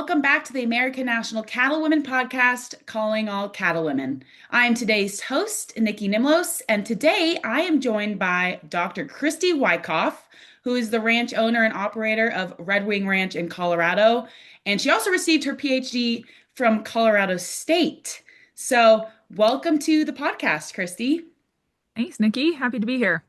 welcome back to the American National Cattle Women podcast, Calling All Cattle Women. I am today's host, Nikki Nimlos, and today I am joined by Dr. Christy Wyckoff, who is the ranch owner and operator of Red Wing Ranch in Colorado, and she also received her PhD from Colorado State. So, welcome to the podcast, Christy. Thanks, Nikki. Happy to be here.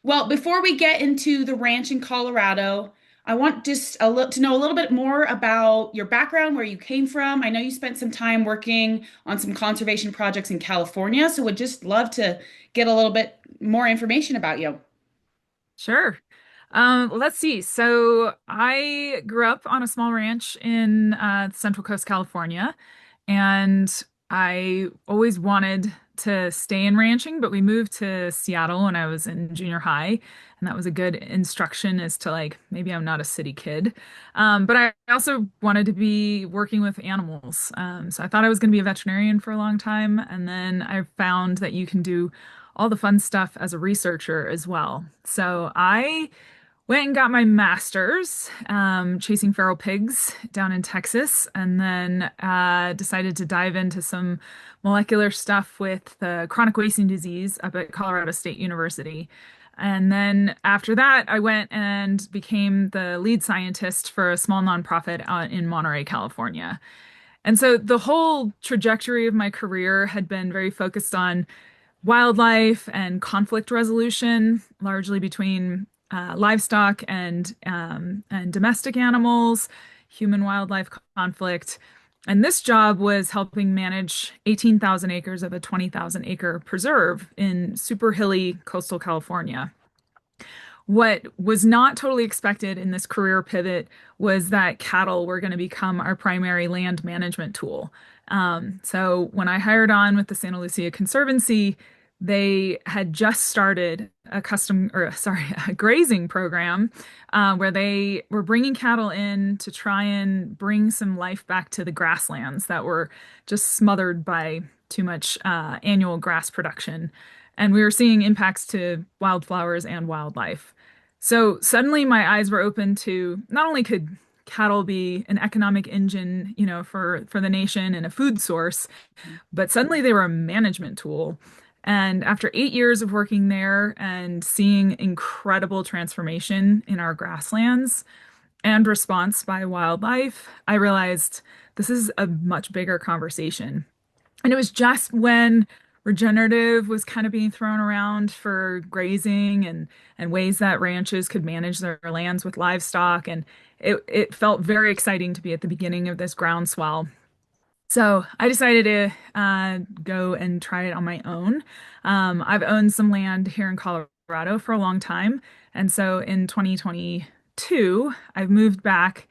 Well, before we get into the ranch in Colorado, I want just to know a little bit more about your background, where you came from. I know you spent some time working on some conservation projects in California, so would just love to get a little bit more information about you. Sure. Let's see. So I grew up on a small ranch in Central Coast, California, and I always wanted to stay in ranching, but we moved to Seattle when I was in junior high, and that was a good instruction as to like maybe I'm not a city kid. But I also wanted to be working with animals. So I thought I was going to be a veterinarian for a long time, and then I found that you can do all the fun stuff as a researcher as well. So I went and got my master's chasing feral pigs down in Texas, and then decided to dive into some molecular stuff with the chronic wasting disease up at Colorado State University. And then after that, I went and became the lead scientist for a small nonprofit out in Monterey, California. And so the whole trajectory of my career had been very focused on wildlife and conflict resolution, largely between livestock and domestic animals, human wildlife conflict. And this job was helping manage 18,000 acres of a 20,000 acre preserve in super hilly coastal California. What was not totally expected in this career pivot was that cattle were going to become our primary land management tool. So when I hired on with the Santa Lucia Conservancy, they had just started a grazing program where they were bringing cattle in to try and bring some life back to the grasslands that were just smothered by too much annual grass production. And we were seeing impacts to wildflowers and wildlife. So suddenly my eyes were open to not only could cattle be an economic engine, for the nation and a food source, but suddenly they were a management tool. And after 8 years of working there and seeing incredible transformation in our grasslands and response by wildlife, I realized this is a much bigger conversation. And it was just when regenerative was kind of being thrown around for grazing and ways that ranches could manage their lands with livestock. And it felt very exciting to be at the beginning of this groundswell. So I decided to go and try it on my own. I've owned some land here in Colorado for a long time. And so in 2022, I've moved back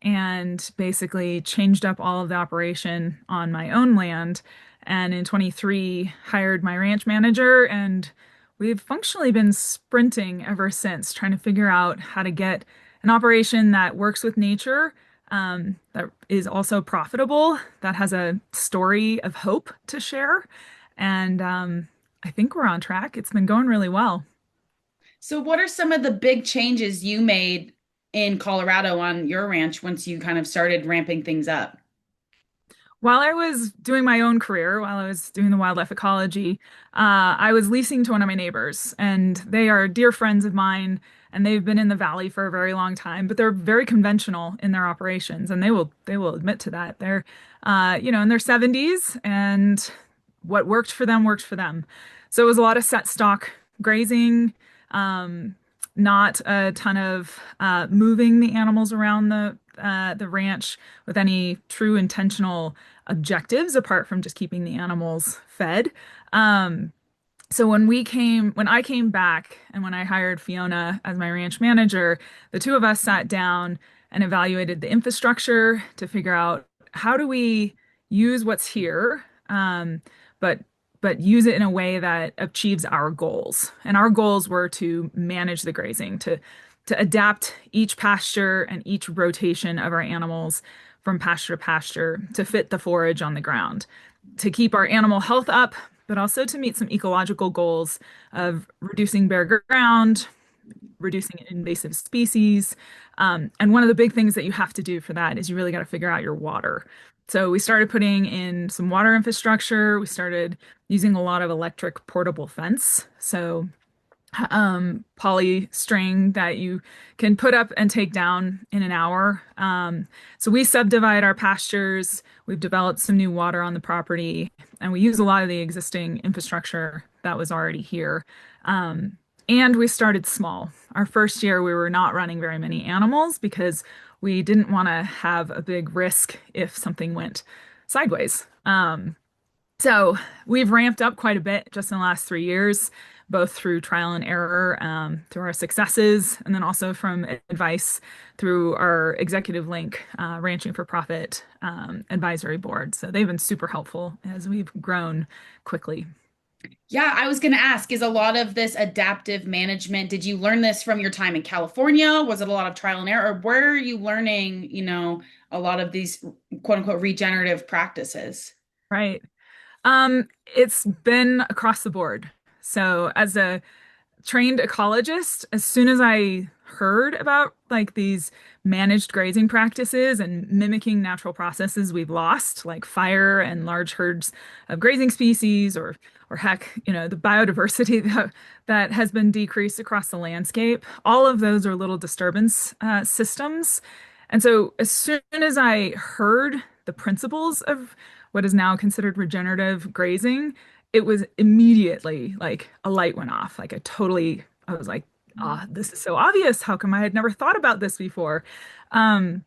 and basically changed up all of the operation on my own land. And in 23, hired my ranch manager, and we've functionally been sprinting ever since, trying to figure out how to get an operation that works with nature, that is also profitable, that has a story of hope to share. And I think we're on track. It's been going really well. So, what are some of the big changes you made in Colorado on your ranch once you kind of started ramping things up? While I was doing my own career, while I was doing the wildlife ecology, I was leasing to one of my neighbors, and they are dear friends of mine, and they've been in the valley for a very long time, but they're very conventional in their operations, and they will admit to that. They're, in their 70s, and what worked for them worked for them. So it was a lot of set stock grazing, not a ton of moving the animals around the ranch with any true intentional objectives apart from just keeping the animals fed. So when I came back and when I hired Fiona as my ranch manager, the two of us sat down and evaluated the infrastructure to figure out how do we use what's here, but use it in a way that achieves our goals. And our goals were to manage the grazing, to adapt each pasture and each rotation of our animals from pasture to pasture to fit the forage on the ground, to keep our animal health up, but also to meet some ecological goals of reducing bare ground, reducing invasive species. And one of the big things that you have to do for that is you really got to figure out your water. So we started putting in some water infrastructure. We started using a lot of electric portable fence. So poly string that you can put up and take down in an hour. So we subdivide our pastures. We've developed some new water on the property, and we use a lot of the existing infrastructure that was already here. Um, and we started small. Our first year, we were not running very many animals because we didn't want to have a big risk if something went sideways. So we've ramped up quite a bit just in the last 3 years, both through trial and error, through our successes, and then also from advice through our executive link, Ranching for Profit advisory board. So they've been super helpful as we've grown quickly. Yeah, I was going to ask, is a lot of this adaptive management, did you learn this from your time in California? Was it a lot of trial and error? Or where are you learning, a lot of these quote unquote regenerative practices? Right. It's been across the board. So as a trained ecologist, as soon as I heard about like these managed grazing practices and mimicking natural processes we've lost, like fire and large herds of grazing species, or heck, the biodiversity that has been decreased across the landscape, all of those are little disturbance systems. And so as soon as I heard the principles of what is now considered regenerative grazing, it was immediately like a light went off. I was like, ah, this is so obvious. How come I had never thought about this before? Um,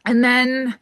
and then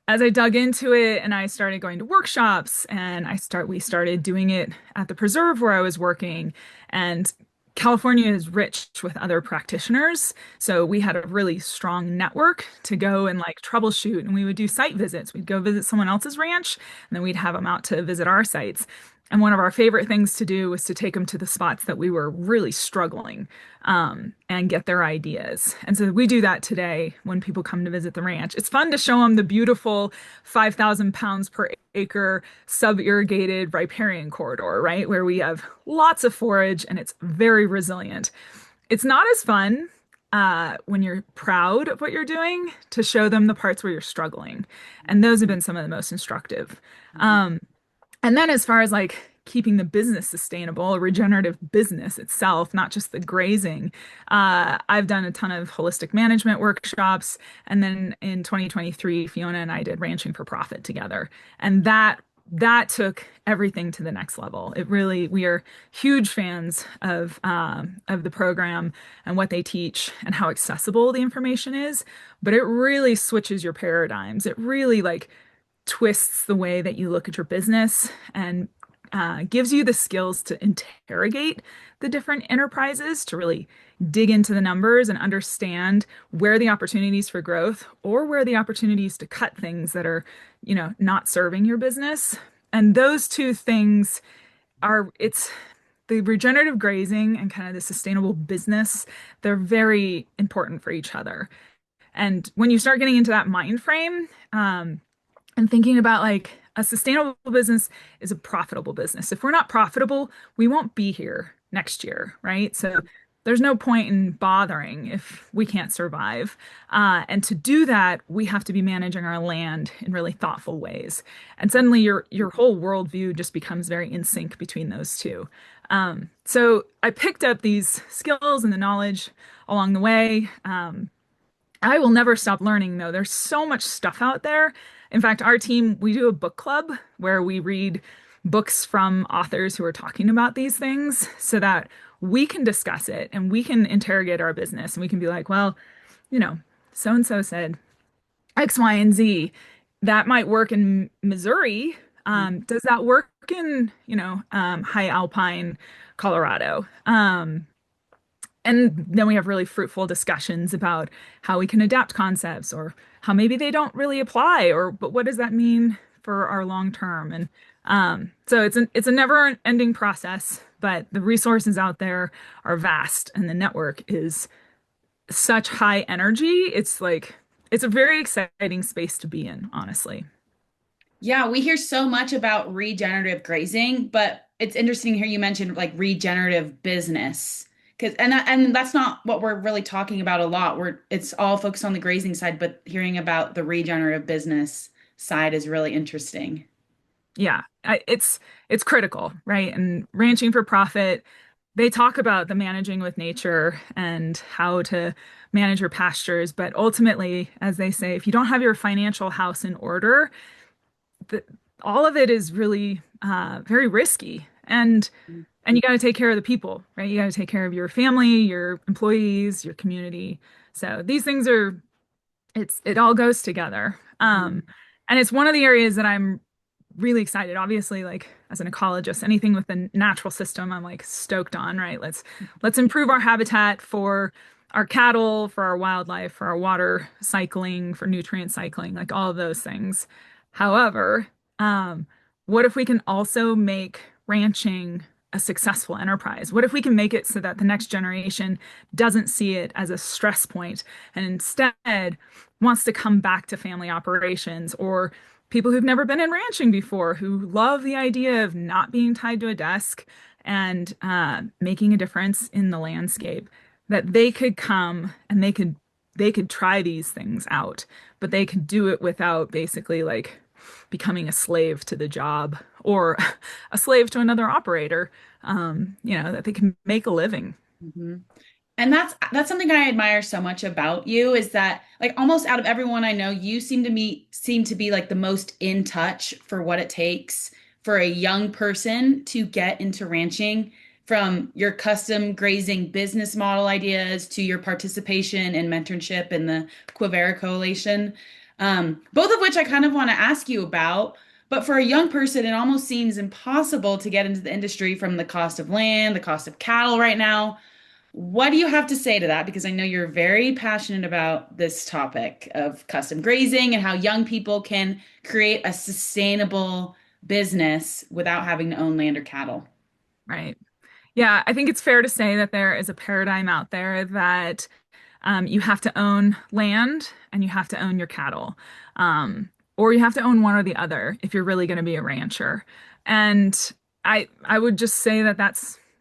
as I dug into it and I started going to workshops and we started doing it at the preserve where I was working, and California is rich with other practitioners. So we had a really strong network to go and like troubleshoot, and we would do site visits. We'd go visit someone else's ranch and then we'd have them out to visit our sites. And one of our favorite things to do was to take them to the spots that we were really struggling, and get their ideas. And so we do that today when people come to visit the ranch. It's fun to show them the beautiful 5,000 pounds per acre sub-irrigated riparian corridor, right? Where we have lots of forage and it's very resilient. It's not as fun when you're proud of what you're doing to show them the parts where you're struggling. And those have been some of the most instructive. Um, and then as far as like keeping the business sustainable, a regenerative business itself, not just the grazing, I've done a ton of holistic management workshops. And then in 2023, Fiona and I did Ranching for Profit together. And that took everything to the next level. We are huge fans of the program and what they teach and how accessible the information is, but it really switches your paradigms. It really like twists the way that you look at your business and gives you the skills to interrogate the different enterprises, to really dig into the numbers and understand where the opportunities for growth or where the opportunities to cut things that are, not serving your business. And those two things it's the regenerative grazing and kind of the sustainable business, they're very important for each other. And when you start getting into that mind frame, and thinking about like a sustainable business is a profitable business. If we're not profitable, we won't be here next year, right? So there's no point in bothering if we can't survive. And to do that, we have to be managing our land in really thoughtful ways. And suddenly your whole worldview just becomes very in sync between those two. So I picked up these skills and the knowledge along the way. I will never stop learning, though. There's so much stuff out there. In fact, our team, we do a book club where we read books from authors who are talking about these things so that we can discuss it and we can interrogate our business and we can be like, well, so and so said X, Y, and Z. That might work in Missouri. Does that work in, high alpine Colorado? And then we have really fruitful discussions about how we can adapt concepts or how maybe they don't really apply, or but what does that mean for our long term? And so it's a never ending process, but the resources out there are vast and the network is such high energy. It's a very exciting space to be in, honestly. Yeah, we hear so much about regenerative grazing, but it's interesting to hear you mention like regenerative business And that's not what we're really talking about a lot. It's all focused on the grazing side, but hearing about the regenerative business side is really interesting. Yeah, it's critical, right? And ranching for profit, they talk about the managing with nature and how to manage your pastures, but ultimately, as they say, if you don't have your financial house in order, the, all of it is really very risky. And you got to take care of the people, right? You got to take care of your family, your employees, your community. So these things are it all goes together. Mhm. And it's one of the areas that I'm really excited. Obviously, like as an ecologist, anything with the natural system, I'm like stoked on, right? Let's improve our habitat for our cattle, for our wildlife, for our water cycling, for nutrient cycling, like all of those things. However, um, what if we can also make ranching a successful enterprise? What if we can make it so that the next generation doesn't see it as a stress point and instead wants to come back to family operations, or people who've never been in ranching before who love the idea of not being tied to a desk and making a difference in the landscape, that they could come and they could try these things out, but they could do it without basically like becoming a slave to the job or a slave to another operator. That they can make a living. Mhm. And that's something I admire so much about you is that like almost out of everyone I know, you seem to be like the most in touch for what it takes for a young person to get into ranching, from your custom grazing business model ideas to your participation and mentorship in the Quivira Coalition. Both of which I kind of want to ask you about. But for a young person, it almost seems impossible to get into the industry from the cost of land, the cost of cattle right now. What do you have to say to that? Because I know you're very passionate about this topic of custom grazing and how young people can create a sustainable business without having to own land or cattle. Right. Yeah, I think it's fair to say that there is a paradigm out there that you have to own land and you have to own your cattle, or you have to own one or the other if you're really going to be a rancher. And I would just say that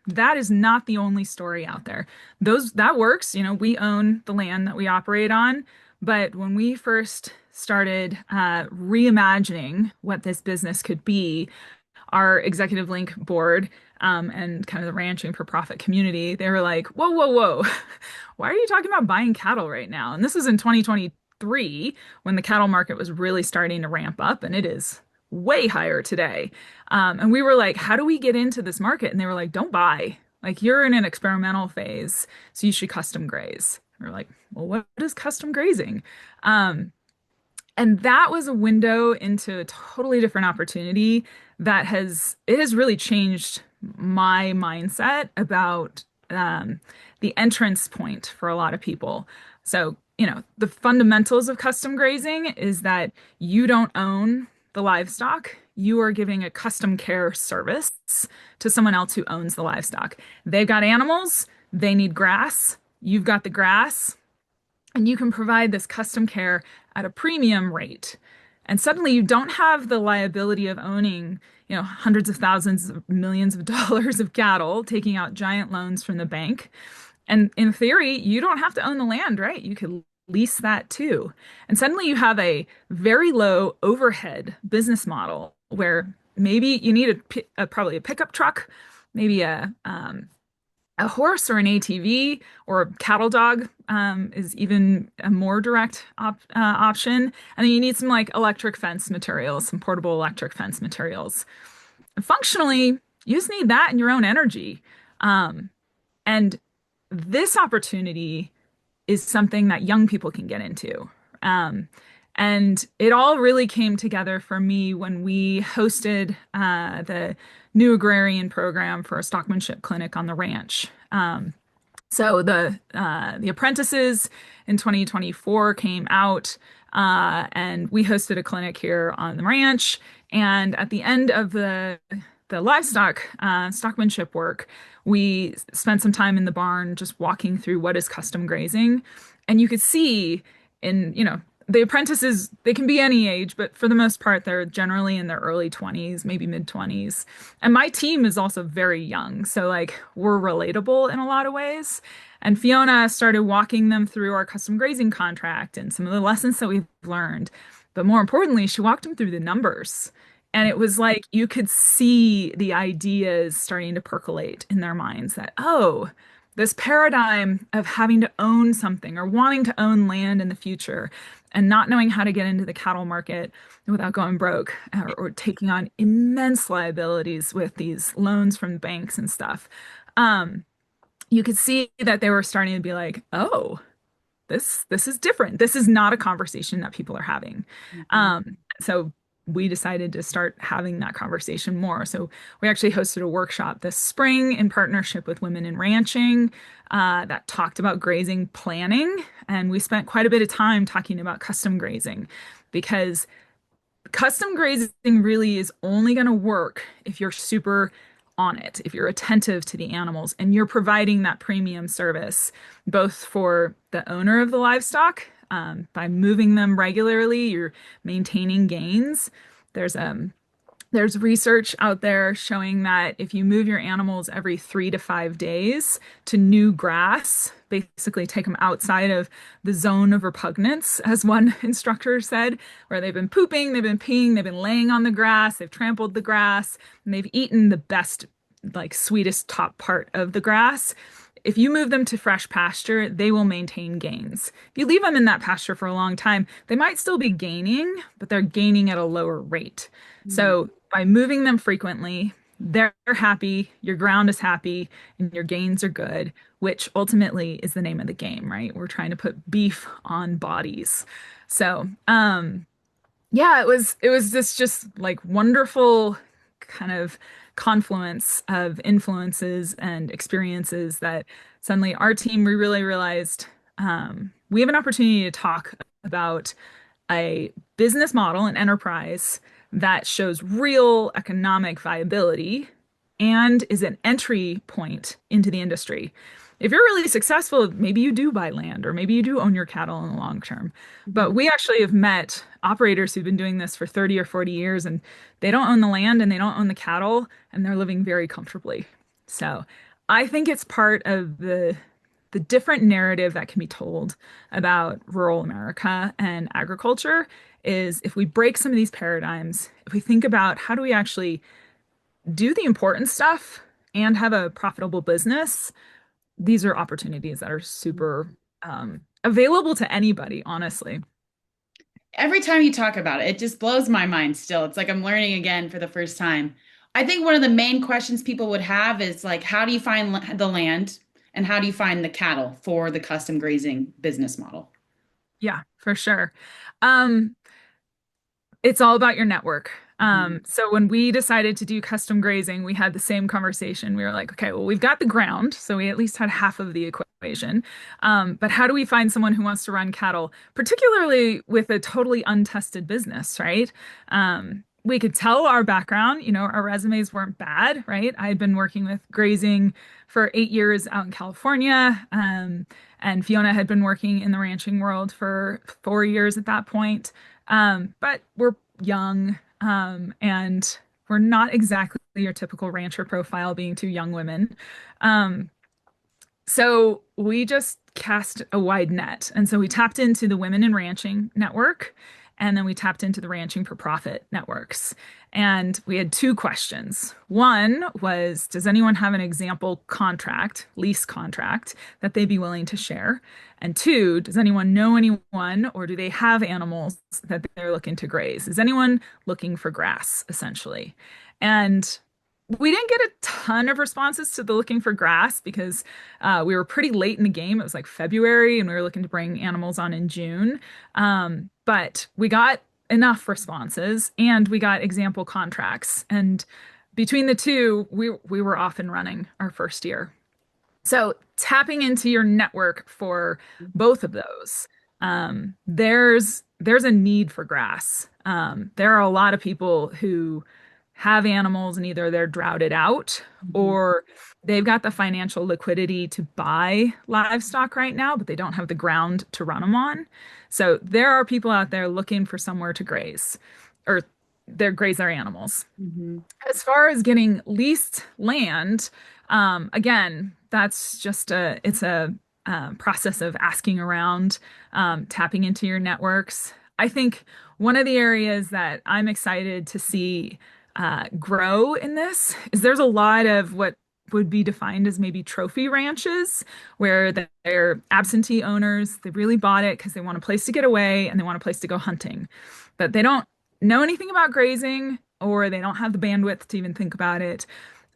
that is not the only story out there. Those that works, we own the land that we operate on, but when we first started reimagining what this business could be, our executive link board and kind of the ranching for profit community, they were like, whoa, whoa, whoa, why are you talking about buying cattle right now? And this was in 2023 when the cattle market was really starting to ramp up, and it is way higher today. And we were like, how do we get into this market? And they were like, don't buy. Like, you're in an experimental phase, so you should custom graze. And we're like, well, what is custom grazing? Um, and that was a window into a totally different opportunity that has really changed my mindset about the entrance point for a lot of people. So, the fundamentals of custom grazing is that you don't own the livestock. You are giving a custom care service to someone else who owns the livestock. They've got animals, they need grass. You've got the grass, and you can provide this custom care at a premium rate. And suddenly you don't have the liability of owning, hundreds of thousands of millions of dollars of cattle, taking out giant loans from the bank. And in theory, you don't have to own the land, right? You could lease that too. And suddenly you have a very low overhead business model where maybe you need probably a pickup truck, maybe a horse or an ATV or a cattle dog is even a more direct option. And then you need some like electric fence materials, some portable electric fence materials. And functionally, you just need that and your own energy. And this opportunity is something that young people can get into. Um, and it all really came together for me when we hosted the new Agrarian program for a stockmanship clinic on the ranch. So the apprentices in 2024 came out, and we hosted a clinic here on the ranch. And at the end of the livestock stockmanship work, we spent some time in the barn just walking through what is custom grazing, and you could see in the apprentices, they can be any age, but for the most part, they're generally in their early 20s, maybe mid 20s. And my team is also very young. So, like, we're relatable in a lot of ways. And Fiona started walking them through our custom grazing contract and some of the lessons that we've learned. But more importantly, she walked them through the numbers. And it was like you could see the ideas starting to percolate in their minds that, oh, this paradigm of having to own something or wanting to own land in the future and not knowing how to get into the cattle market without going broke or taking on immense liabilities with these loans from banks and stuff. Um, you could see that they were starting to be like, oh, this is different. This is not a conversation that people are having. Mhm. So we decided to start having that conversation more. So we actually hosted a workshop this spring in partnership with Women in Ranching that talked about grazing planning. And we spent quite a bit of time talking about custom grazing because custom grazing really is only going to work if you're super on it, if you're attentive to the animals and you're providing that premium service, both for the owner of the livestock, by moving them regularly, you're maintaining gains. There's there's research out there showing that if you move your animals every 3 to 5 days to new grass, basically take them outside of the zone of repugnance, as one instructor said, where they've been pooping, they've been peeing, they've been laying on the grass, they've trampled the grass, and they've eaten the best, like sweetest top part of the grass. If you move them to fresh pasture, they will maintain gains. If you leave them in that pasture for a long time, they might still be gaining, but they're gaining at a lower rate. Mhm. So by moving them frequently, they're happy, your ground is happy, and your gains are good, which ultimately is the name of the game, right? We're trying to put beef on bodies. So, yeah, it was this just like wonderful kind of confluence of influences and experiences that suddenly our team we really realized we have an opportunity to talk about a business model, an enterprise that shows real economic viability and is an entry point into the industry. If you're really successful, maybe you do buy land or maybe you do own your cattle in the long term. But Mhm. we actually have met operators who've been doing this for 30 or 40 years and they don't own the land and they don't own the cattle and they're living very comfortably. So I think it's part of the different narrative that can be told about rural America and agriculture is if we break some of these paradigms, if we think about how do we actually do the important stuff and have a profitable business, these are opportunities that are super available to anybody, honestly. Every time you talk about it, it just blows my mind still. It's like I'm learning again for the first time. I think one of the main questions people would have is like, how do you find the land and how do you find the cattle for the custom grazing business model? Yeah, for sure. Um, It's all about your network. Mhm. So when we decided to do custom grazing, we had the same conversation. We were like, okay, well, we've got the ground, so we at least had half of the equation. But how do we find someone who wants to run cattle, particularly with a totally untested business, right? We could tell our background, our resumes weren't bad, right? I had been working with grazing for 8 years out in California, and Fiona had been working in the ranching world for 4 years at that point. But we're young, and we're not exactly your typical rancher profile, being two young women. Um, so we just cast a wide net. And so we tapped into the Women in Ranching network, and then we tapped into the Ranching for Profit networks. And we had two questions. One was, does anyone have an example contract, lease contract, that they'd be willing to share? And two, does anyone know anyone or do they have animals that they're looking to graze? Is anyone looking for grass, essentially? And we didn't get a ton of responses to the looking for grass because we were pretty late in the game. It was like February, and we were looking to bring animals on in June. But we got enough responses, and we got example contracts. And between the two, we were off and running our first year. So tapping into your network for both of those, there's a need for grass. There are a lot of people who have animals and either they're droughted out Mhm. or they've got the financial liquidity to buy livestock right now, but they don't have the ground to run them on. So there are people out there looking for somewhere to graze or they graze their animals. Mhm. As far as getting leased land, again, that's just it's a process of asking around, tapping into your networks. I think one of the areas that I'm excited to see grow in this is there's a lot of what would be defined as maybe trophy ranches where they're absentee owners. They really bought it because they want a place to get away and they want a place to go hunting, but they don't know anything about grazing or they don't have the bandwidth to even think about it.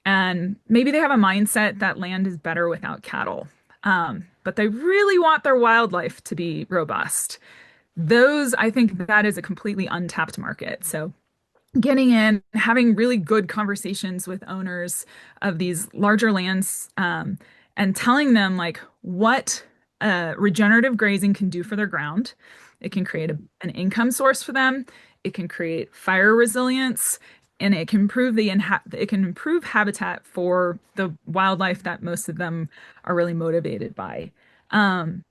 And maybe they have a mindset that land is better without cattle. But they really want their wildlife to be robust. Those, I think that is a completely untapped market. So getting in, having really good conversations with owners of these larger lands, and telling them like what regenerative grazing can do for their ground. It can create an income source for them. It can create fire resilience, and it can it can improve habitat for the wildlife that most of them are really motivated by. Um,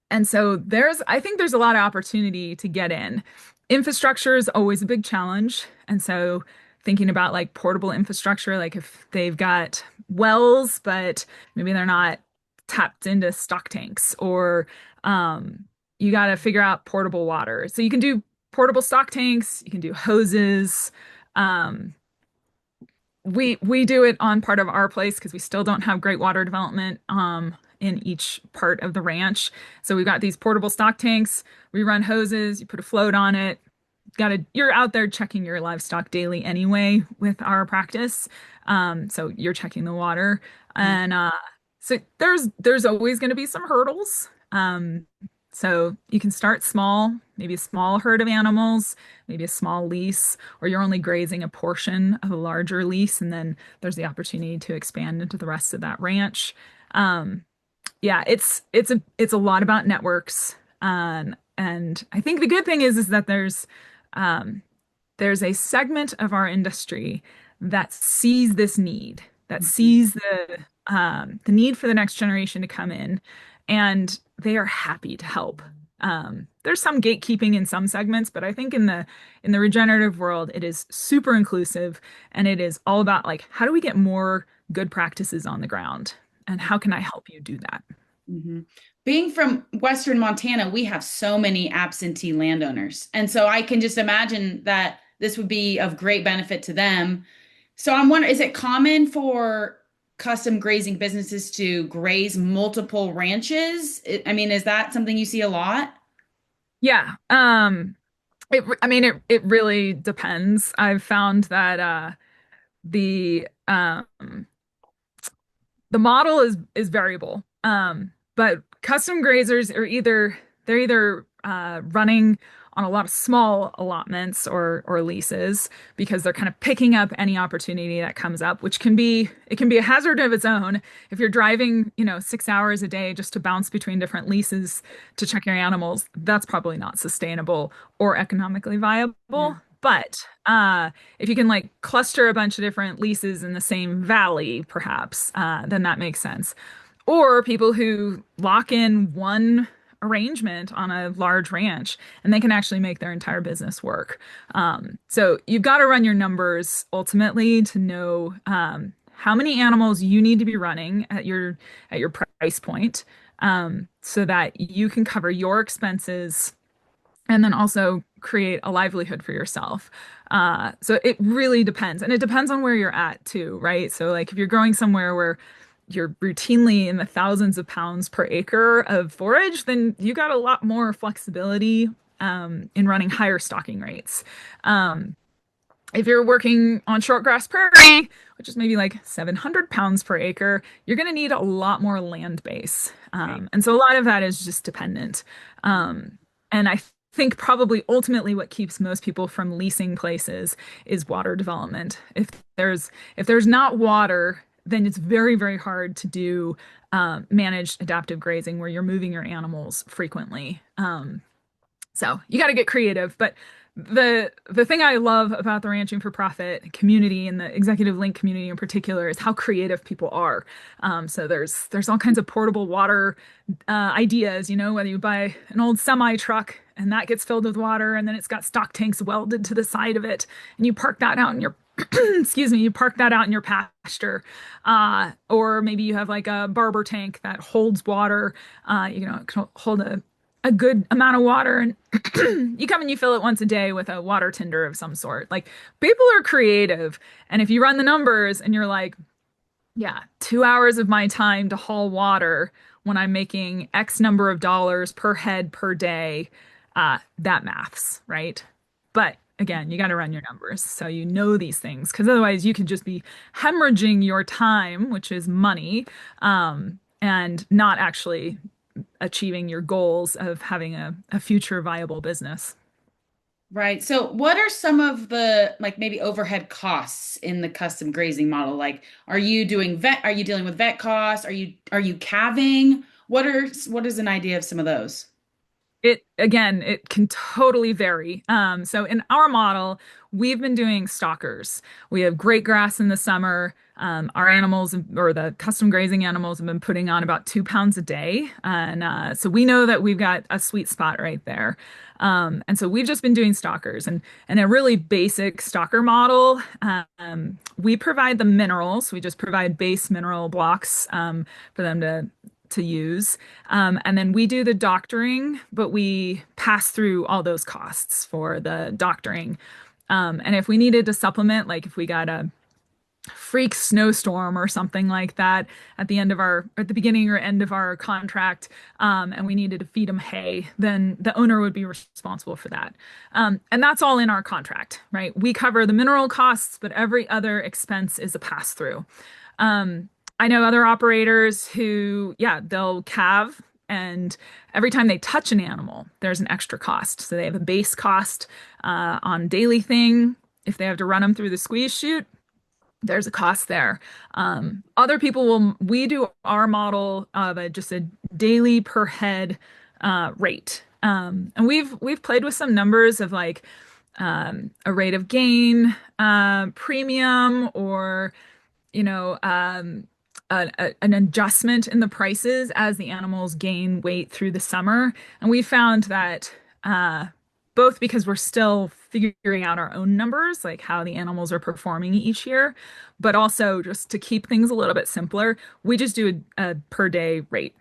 and so I think there's a lot of opportunity to get in. Infrastructure is always a big challenge. And so thinking about like portable infrastructure, like if they've got wells, but maybe they're not tapped into stock tanks, or you got to figure out portable water. So you can do portable stock tanks, you can do hoses. Um, we do it on part of our place because we still don't have great water development in each part of the ranch. So we've got these portable stock tanks. We run hoses. You put a float on it. You're out there checking your livestock daily anyway with our practice. So you're checking the water, and so there's always going to be some hurdles. So you can start small, maybe a small herd of animals, maybe a small lease, or you're only grazing a portion of a larger lease, and then there's the opportunity to expand into the rest of that ranch. Um, yeah, it's a lot about networks, and I think the good thing is that um, there's a segment of our industry that sees this need, that Mhm. sees the need for the next generation to come in, and they are happy to help. There's some gatekeeping in some segments, but I think in the regenerative world, it is super inclusive, and it is all about like how do we get more good practices on the ground, and how can I help you do that? Mhm. Being from Western Montana, we have so many absentee landowners. And so I can just imagine that this would be of great benefit to them. So I'm wondering, is it common for custom grazing businesses to graze multiple ranches? I mean, is that something you see a lot? Yeah. I mean, it really depends. I've found that the the model is variable. But custom grazers are they're either running on a lot of small allotments or leases because they're kind of picking up any opportunity that comes up, which can be a hazard of its own. If you're driving, 6 hours a day just to bounce between different leases to check your animals, that's probably not sustainable or economically Yeah. viable. But if you can like cluster a bunch of different leases in the same valley, perhaps, then that makes sense. Or people who lock in one arrangement on a large ranch and they can actually make their entire business work. So you've got to run your numbers ultimately to know how many animals you need to be running at your price point, so that you can cover your expenses and then also create a livelihood for yourself. So it really depends. And it depends on where you're at too, right? So like if you're growing somewhere where you're routinely in the thousands of pounds per acre of forage, then you got a lot more flexibility in running higher stocking rates. Um, if you're working on shortgrass prairie, which is maybe like 700 pounds per acre, you're going to need a lot more land base. Right. And so a lot of that is just dependent. And I think probably ultimately what keeps most people from leasing places is water development. If there's not water, then it's very, very hard to do managed adaptive grazing where you're moving your animals frequently. So you got to get creative, but The thing I love about the ranching for profit community and the executive link community in particular is how creative people are. So there's all kinds of portable water ideas, whether you buy an old semi truck and that gets filled with water and then it's got stock tanks welded to the side of it and you park that out in your excuse me, you park that out in your pasture. Or maybe you have like a barber tank that holds water, it can hold a good amount of water and you come and you fill it once a day with a water tender of some sort. Like people are creative. And if you run the numbers and you're like, yeah, 2 hours of my time to haul water when I'm making X number of dollars per head per day, that maths, right? But again, you got to run your numbers so you know these things because otherwise you could just be hemorrhaging your time, which is money, and not actually achieving your goals of having a future viable business. Right. So what are some of the like maybe overhead costs in the custom grazing model? Like are you dealing with vet costs? Are you calving? What is an idea of some of those? It again, it can totally vary. So in our model, we've been doing stalkers. We have great grass in the summer. Our animals or the custom grazing animals have been putting on about 2 pounds a day, and so we know that we've got a sweet spot right there. And so we've just been doing stalkers, and a really basic stalker model. We provide the minerals. We just provide base mineral blocks for them to use. And then we do the doctoring, but we pass through all those costs for the doctoring. And if we needed to supplement, like if we got a freak snowstorm or something like that at the beginning or end of our contract, and we needed to feed them hay, then the owner would be responsible for that. And that's all in our contract, right? We cover the mineral costs, but every other expense is a pass through. I know other operators who, yeah, they'll calve, and every time they touch an animal, there's an extra cost. So they have a base cost on daily thing. If they have to run them through the squeeze chute, there's a cost there. Other people we do our model of just a daily per head rate. And we've played with some numbers of like a rate of gain premium or you know, an adjustment in the prices as the animals gain weight through the summer. And we found that both because we're still figuring out our own numbers, like how the animals are performing each year, but also just to keep things a little bit simpler, we just do a per day rate.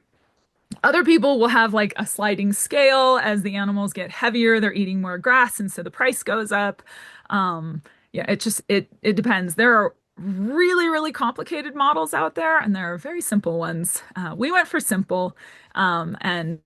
Other people will have like a sliding scale as the animals get heavier, they're eating more grass, and so the price goes up. Yeah, it depends. There are really complicated models out there, and there are very simple ones. We went for simple, and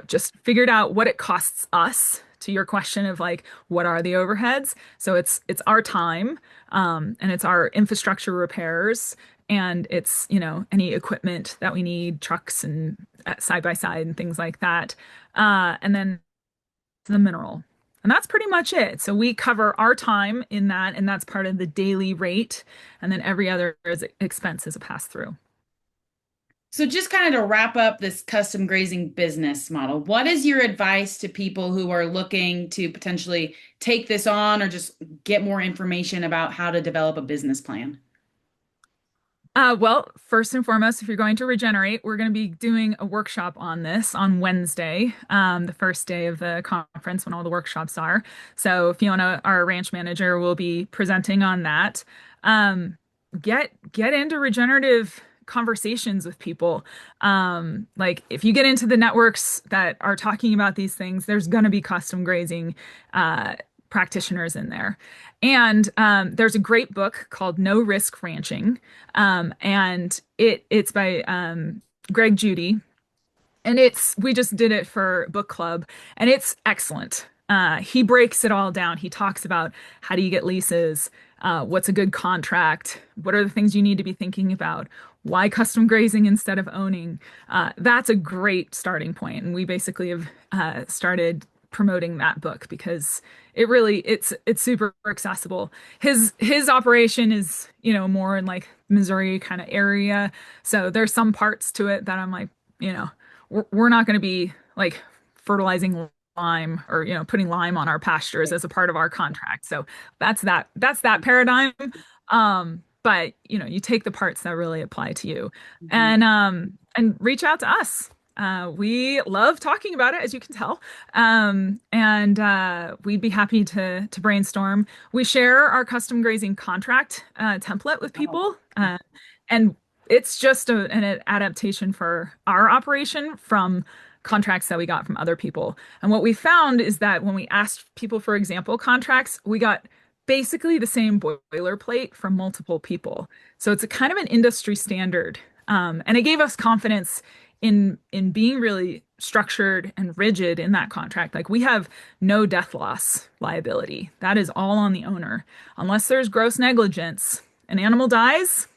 just figured out what it costs us. To your question of like, what are the overheads? So it's our time, and it's our infrastructure repairs, and it's any equipment that we need, trucks and side by side and things like that, and then the mineral. And that's pretty much it. So we cover our time in that, and that's part of the daily rate. And then every other expense is a pass through. So just kind of to wrap up this custom grazing business model, what is your advice to people who are looking to potentially take this on or just get more information about how to develop a business plan? Well, first and foremost, if you're going to regenerate, we're going to be doing a workshop on this on Wednesday, the first day of the conference when all the workshops are. So Fiona, our ranch manager, will be presenting on that. Um, get into regenerative conversations with people. Like if you get into the networks that are talking about these things, there's going to be custom grazing practitioners in there. And there's a great book called No Risk Ranching, and it's by Greg Judy, and we just did it for book club, and it's excellent. He breaks it all down. He talks about how do you get leases, what's a good contract, what are the things you need to be thinking about, why custom grazing instead of owning. That's a great starting point, and we basically have started promoting that book because it's super accessible. His operation is, more in like Missouri kind of area. So there's some parts to it that I'm like, we're not going to be like fertilizing lime or putting lime on our pastures as a part of our contract. So that's that paradigm. But you take the parts that really apply to you Mhm. and reach out to us. We love talking about it, as you can tell. And we'd be happy to brainstorm. We share our custom grazing contract template with Oh. people. And it's just an adaptation for our operation from contracts that we got from other people. And what we found is that when we asked people for example contracts, we got basically the same boilerplate from multiple people. So it's a kind of an industry standard. And it gave us confidence in being really structured and rigid in that contract. Like we have no death loss liability. That is all on the owner. Unless there's gross negligence, an animal dies,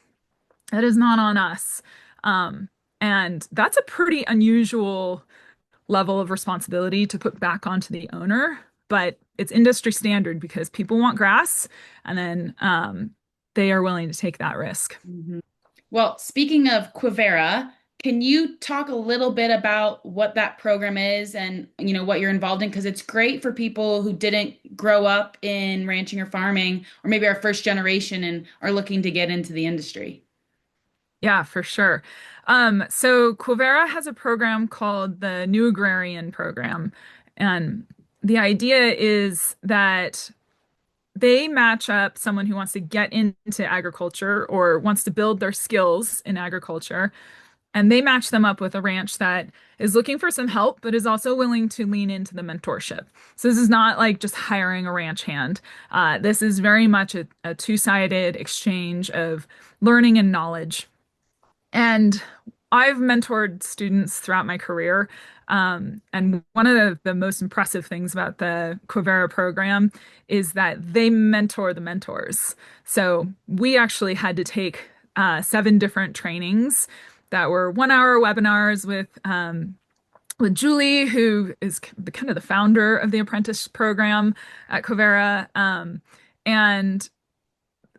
that is not on us. Um, and that's a pretty unusual level of responsibility to put back onto the owner, but it's industry standard because people want grass, and then they are willing to take that risk. Mhm. Well, speaking of Quivira, can you talk a little bit about what that program is and what you're involved in? Because it's great for people who didn't grow up in ranching or farming, or maybe our first generation and are looking to get into the industry. Yeah, for sure. So Quivira has a program called the New Agrarian Program, and the idea is that they match up someone who wants to get into agriculture or wants to build their skills in agriculture, and they match them up with a ranch that is looking for some help, but is also willing to lean into the mentorship. So this is not like just hiring a ranch hand. This is very much a two-sided exchange of learning and knowledge. And I've mentored students throughout my career. And one of the most impressive things about the Quivira program is that they mentor the mentors. So we actually had to take 7 different trainings that were 1 hour webinars with Julie, who is the kind of the founder of the apprentice program at Quivira. And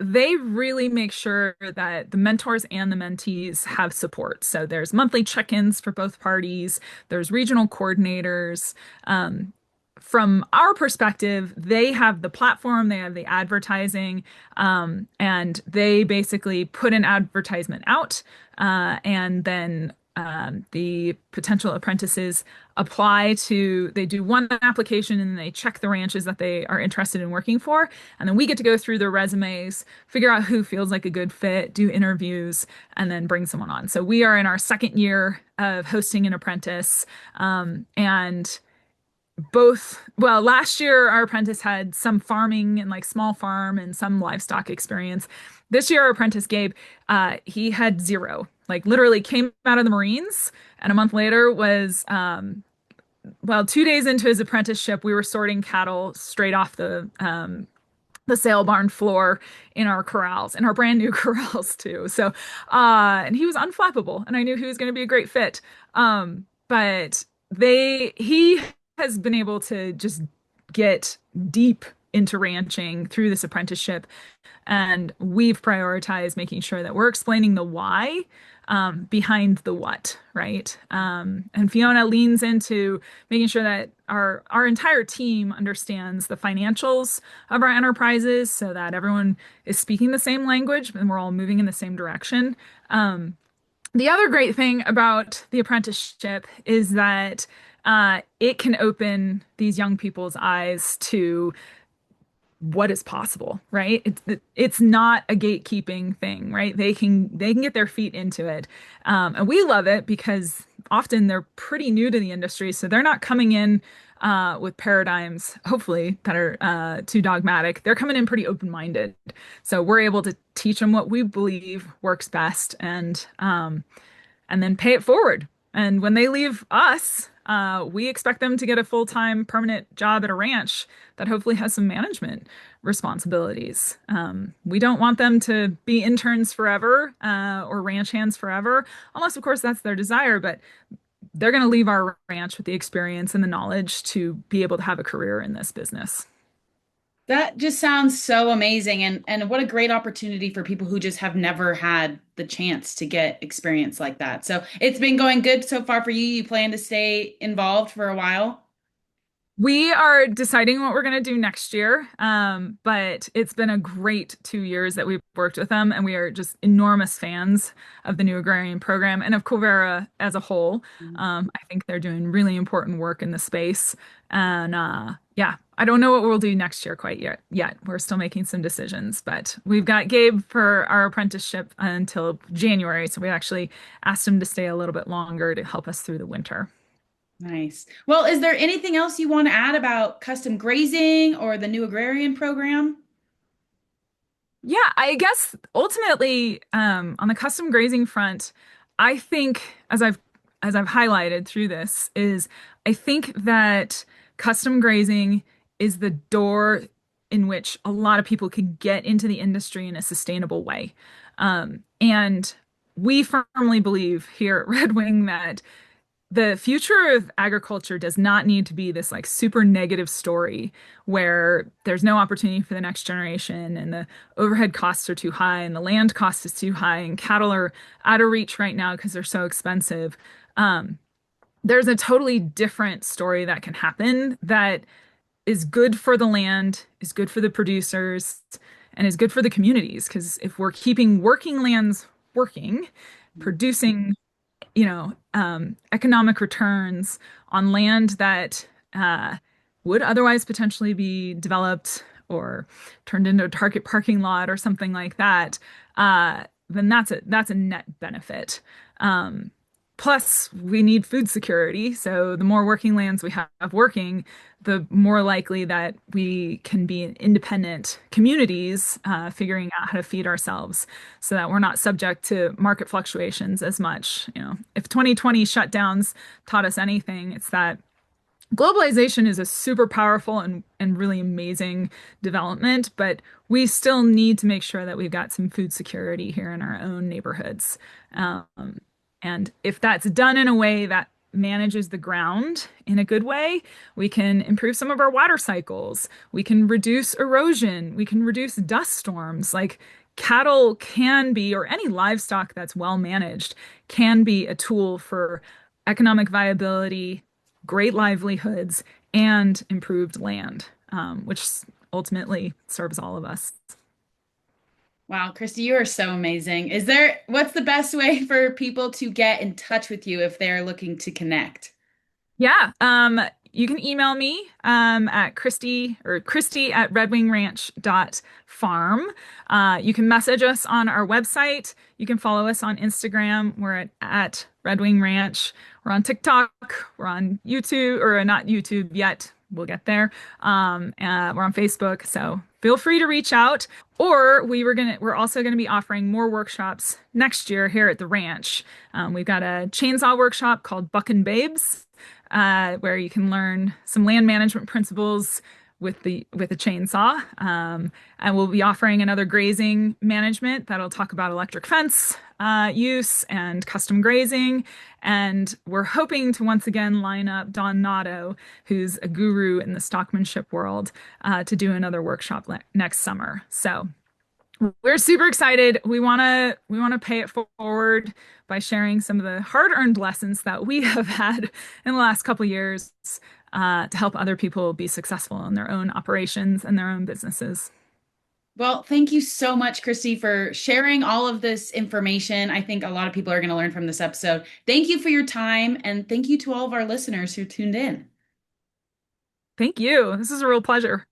they really make sure that the mentors and the mentees have support. So there's monthly check-ins for both parties. There's regional coordinators. Um, from our perspective, they have the platform, they have the advertising, and they basically put an advertisement out, and then the potential apprentices they do one application and they check the ranches that they are interested in working for. And then we get to go through their resumes, figure out who feels like a good fit, do interviews, and then bring someone on. So we are in our second year of hosting an apprentice. And well, last year our apprentice had some farming and like small farm and some livestock experience. This year our apprentice Gabe, he had zero. Like literally came out of the Marines, and a month later was well, 2 days into his apprenticeship, we were sorting cattle straight off the sale barn floor in our corrals, in our brand new corrals too. So, and he was unflappable, and I knew he was going to be a great fit. But he has been able to just get deep into ranching through this apprenticeship, and we've prioritized making sure that we're explaining the why behind the what, right? And Fiona leans into making sure that our entire team understands the financials of our enterprises so that everyone is speaking the same language and we're all moving in the same direction. The other great thing about the apprenticeship is that it can open these young people's eyes to what is possible, right? It's not a gatekeeping thing, right? They can get their feet into it, and we love it because often they're pretty new to the industry, so they're not coming in with paradigms, hopefully, that are too dogmatic. They're coming in pretty open-minded, so we're able to teach them what we believe works best, and then pay it forward. And when they leave us, we expect them to get a full-time permanent job at a ranch that hopefully has some management responsibilities. We don't want them to be interns forever, or ranch hands forever, unless, of course, that's their desire. But they're going to leave our ranch with the experience and the knowledge to be able to have a career in this business. That just sounds so amazing and what a great opportunity for people who just have never had the chance to get experience like that. So it's been going good so far for you. You plan to stay involved for a while? We are deciding what we're going to do next year. But it's been a great 2 years that we've worked with them, and we are just enormous fans of the new agrarian program and of Quivira as a whole. I think they're doing really important work in the space. And yeah, I don't know what we'll do next year quite yet. We're still making some decisions, but we've got Gabe for our apprenticeship until January, so we actually asked him to stay a little bit longer to help us through the winter. Nice. Well, is there anything else you want to add about custom grazing or the new agrarian program? Yeah, I guess ultimately, on the custom grazing front, I think as I've highlighted through this is I think that custom grazing is the door in which a lot of people could get into the industry in a sustainable way. And we firmly believe here at Red Wing that the future of agriculture does not need to be this like super negative story where there's no opportunity for the next generation and the overhead costs are too high and the land cost is too high and cattle are out of reach right now because they're so expensive. There's a totally different story that can happen that is good for the land, is good for the producers, and is good for the communities. Because if we're keeping working lands working, producing economic returns on land that would otherwise potentially be developed or turned into a Target parking lot or something like that, then that's a net benefit. Plus, we need food security. So the more working lands we have working, the more likely that we can be independent communities, figuring out how to feed ourselves so that we're not subject to market fluctuations as much. If 2020 shutdowns taught us anything, it's that globalization is a super powerful and really amazing development, but we still need to make sure that we've got some food security here in our own neighborhoods. Um, and if that's done in a way that manages the ground in a good way, we can improve some of our water cycles. We can reduce erosion. We can reduce dust storms. Like cattle can be, or any livestock that's well managed, can be a tool for economic viability, great livelihoods, and improved land, which ultimately serves all of us. Wow, Christy, you are so amazing. What's the best way for people to get in touch with you if they're looking to connect? Yeah, you can email me at Christy at redwingranch.farm. You can message us on our website. You can follow us on Instagram. We're at Red Wing Ranch. We're on TikTok. We're on YouTube, or not YouTube yet. We'll get there. We're on Facebook, so feel free to reach out. Or we're also gonna be offering more workshops next year here at the ranch. We've got a chainsaw workshop called Buckin' Babes, where you can learn some land management principles with a chainsaw. And we'll be offering another grazing management that'll talk about electric fence use and custom grazing. And we're hoping to once again line up Don Nato, who's a guru in the stockmanship world, to do another workshop next summer. So we're super excited. We want to pay it forward by sharing some of the hard-earned lessons that we have had in the last couple years, to help other people be successful in their own operations and their own businesses. Well, thank you so much, Christy, for sharing all of this information. I think a lot of people are going to learn from this episode. Thank you for your time, and thank you to all of our listeners who tuned in. Thank you. This is a real pleasure.